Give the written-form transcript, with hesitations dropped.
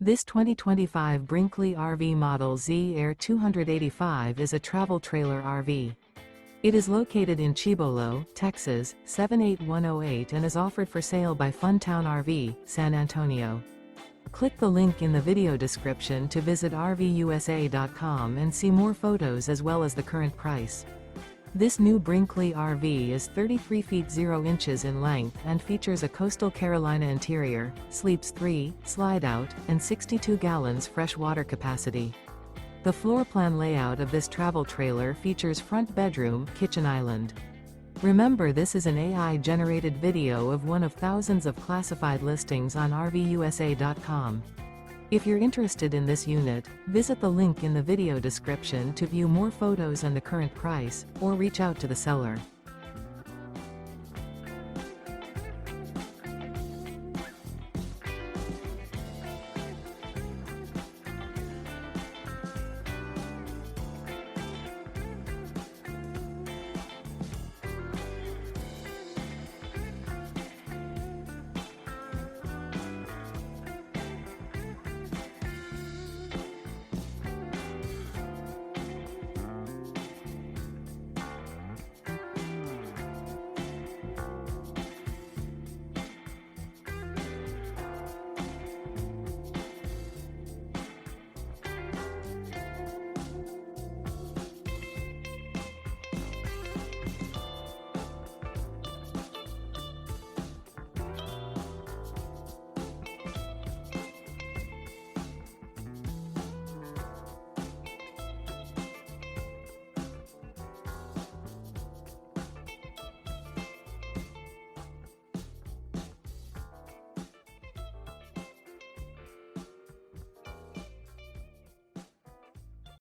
This 2025 Brinkley RV Model Z Air 285 is a travel trailer RV. It is located in Cibolo, Texas, 78108 and is offered for sale by Funtown RV, San Antonio. Click the link in the video description to visit RVUSA.com and see more photos as well as the current price. This new Brinkley RV is 33 feet 0 inches in length and features a coastal Carolina interior, sleeps 3, slide-out, and 62 gallons fresh water capacity. The floor plan layout of this travel trailer features front bedroom, kitchen island. Remember, this is an AI-generated video of one of thousands of classified listings on RVUSA.com. If you're interested in this unit, visit the link in the video description to view more photos and the current price, or reach out to the seller.